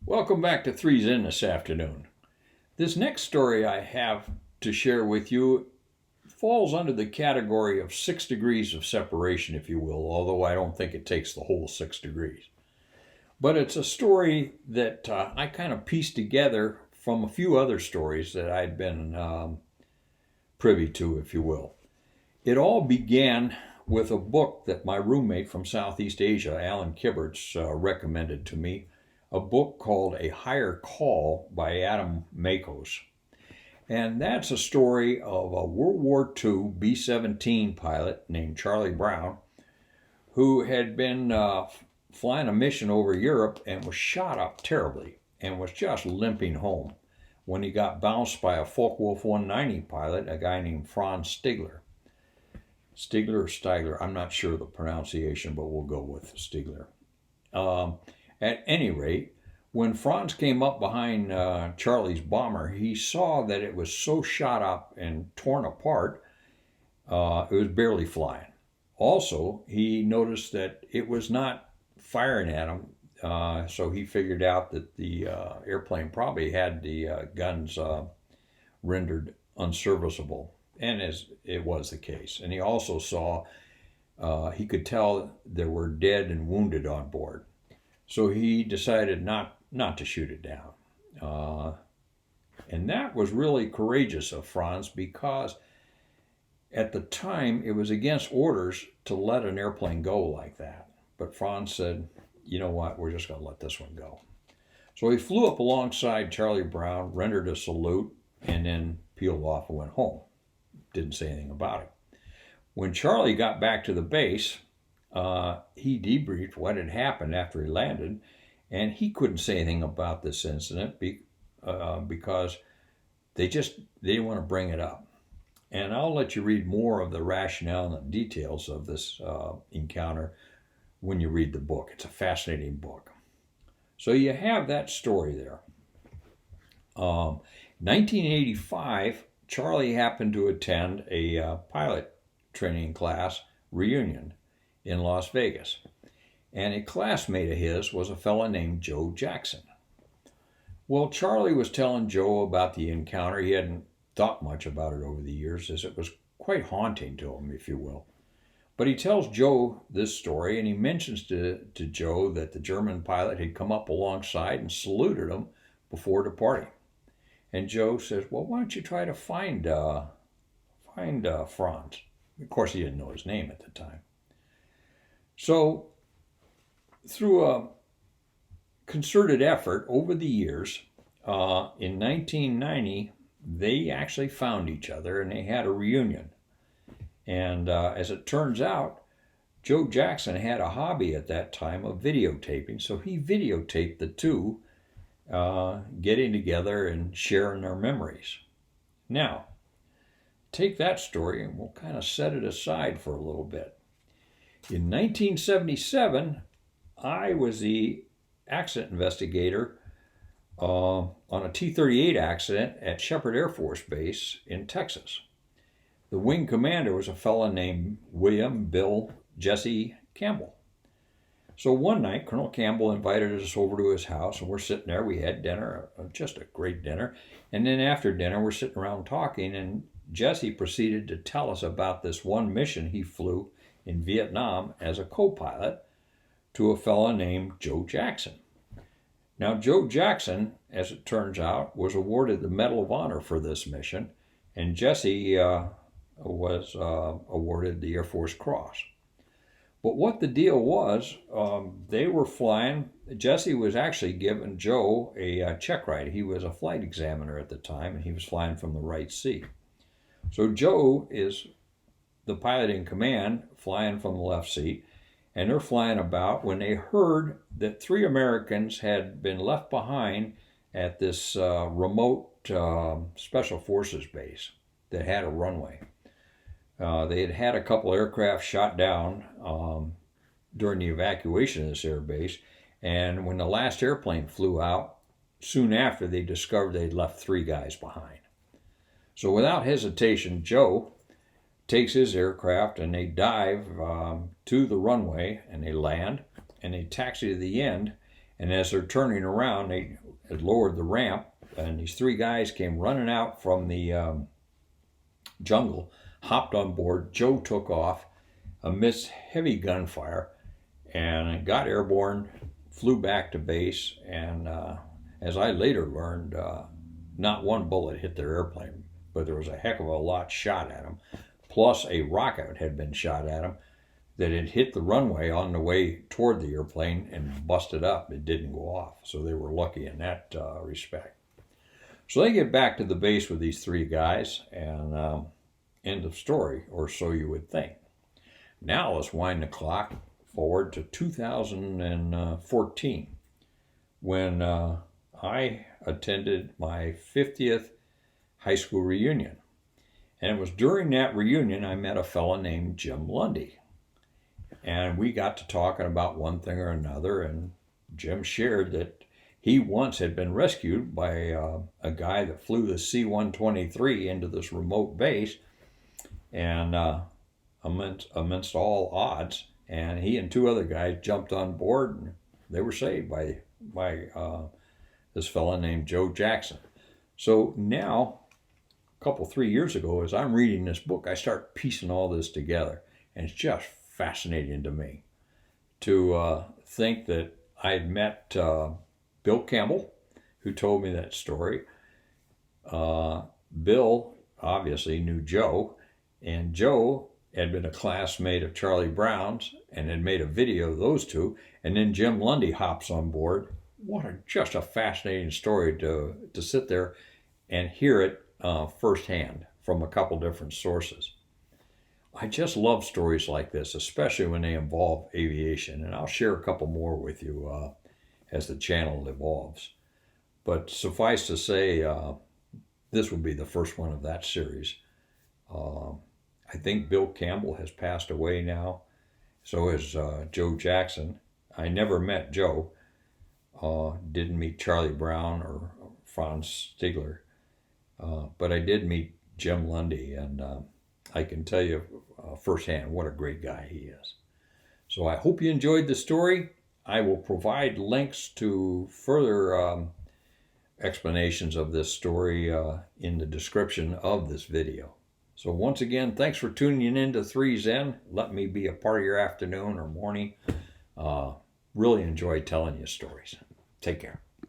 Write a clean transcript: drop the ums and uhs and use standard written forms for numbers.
Welcome back to Three's In this afternoon. This next story I have to share with you falls under the category of 6 degrees of separation, if you will, although I don't think it takes the whole 6 degrees. But it's a story that I kind of pieced together from a few other stories that I'd been privy to, if you will. It all began with a book that my roommate from Southeast Asia, Alan Kibberts, recommended to me, a book called A Higher Call by Adam Makos. And that's a story of a World War II B-17 pilot named Charlie Brown who had been flying a mission over Europe and was shot up terribly and was just limping home when he got bounced by a Focke-Wulf 190 pilot, a guy named Franz Stigler. Stigler or Stigler, I'm not sure of the pronunciation, but we'll go with Stigler. At any rate, when Franz came up behind Charlie's bomber, he saw that it was so shot up and torn apart, it was barely flying. Also, he noticed that it was not firing at him, so he figured out that the airplane probably had the guns rendered unserviceable, and as it was the case. And he also saw, he could tell there were dead and wounded on board. So he decided not to shoot it down. And that was really courageous of Franz because at the time it was against orders to let an airplane go like that. But Franz said, you know what, we're just going to let this one go. So he flew up alongside Charlie Brown, rendered a salute, and then peeled off and went home. Didn't say anything about it. When Charlie got back to the base, he debriefed what had happened after he landed, and he couldn't say anything about this incident because they didn't want to bring it up. And I'll let you read more of the rationale and the details of this encounter when you read the book. It's a fascinating book. So you have that story there. 1985, Charlie happened to attend a pilot training class reunion in Las Vegas. And a classmate of his was a fellow named Joe Jackson. Well, Charlie was telling Joe about the encounter. He hadn't thought much about it over the years, as it was quite haunting to him, if you will. But he tells Joe this story, and he mentions to Joe that the German pilot had come up alongside and saluted him before departing. And Joe says, well, why don't you try to find Franz? Of course, he didn't know his name at the time. So, through a concerted effort over the years, in 1990, they actually found each other and they had a reunion. And as it turns out, Joe Jackson had a hobby at that time of videotaping, so he videotaped the two getting together and sharing their memories. Now, take that story and we'll kind of set it aside for a little bit. In 1977, I was the accident investigator on a T-38 accident at Shepherd Air Force Base in Texas. The wing commander was a fellow named William Bill Jesse Campbell. So one night, Colonel Campbell invited us over to his house, and we're sitting there. We had dinner, just a great dinner. And then after dinner, we're sitting around talking, and Jesse proceeded to tell us about this one mission he flew in Vietnam as a co-pilot to a fellow named Joe Jackson. Now, Joe Jackson, as it turns out, was awarded the Medal of Honor for this mission, and Jesse was awarded the Air Force Cross. But what the deal was, they were flying. Jesse was actually giving Joe a check ride. He was a flight examiner at the time, and he was flying from the right seat. So Joe is the pilot in command, flying from the left seat, and they're flying about when they heard that 3 Americans had been left behind at this remote Special Forces base that had a runway. They had had a couple aircraft shot down during the evacuation of this air base, and when the last airplane flew out, soon after they discovered they'd left 3 guys behind. So without hesitation, Joe takes his aircraft and they dive to the runway and they land and they taxi to the end, And as they're turning around, they had lowered the ramp, and these three guys came running out from the jungle, hopped on board. Joe took off amidst heavy gunfire and got airborne, flew back to base, and as I later learned, not one bullet hit their airplane, but there was a heck of a lot shot at them. Plus a rocket had been shot at them that had hit the runway on the way toward the airplane and busted up. It didn't go off, so they were lucky in that respect. So they get back to the base with these three guys, and end of story, or so you would think. Now let's wind the clock forward to 2014, when I attended my 50th high school reunion. And it was during that reunion I met a fellow named Jim Lundy. And we got to talking about one thing or another, and Jim shared that he once had been rescued by a guy that flew the C-123 into this remote base, and amidst all odds, and he and two other guys jumped on board, and they were saved by this fellow named Joe Jackson. So now, a couple, 3 years ago, as I'm reading this book, I start piecing all this together, and it's just fascinating to me to think that I'd met Bill Campbell, who told me that story. Bill obviously knew Joe, and Joe had been a classmate of Charlie Brown's and had made a video of those two, and then Jim Lundy hops on board. Just a fascinating story to sit there and hear it firsthand from a couple different sources. I just love stories like this, especially when they involve aviation, and I'll share a couple more with you as the channel evolves. But suffice to say, this will be the first one of that series. I think Bill Campbell has passed away now. So has Joe Jackson. I never met Joe. Didn't meet Charlie Brown or Franz Stigler. But I did meet Jim Lundy, and I can tell you firsthand what a great guy he is. So I hope you enjoyed the story. I will provide links to further explanations of this story in the description of this video. So once again, thanks for tuning in to 3Zen. Let me be a part of your afternoon or morning. Really enjoy telling you stories. Take care.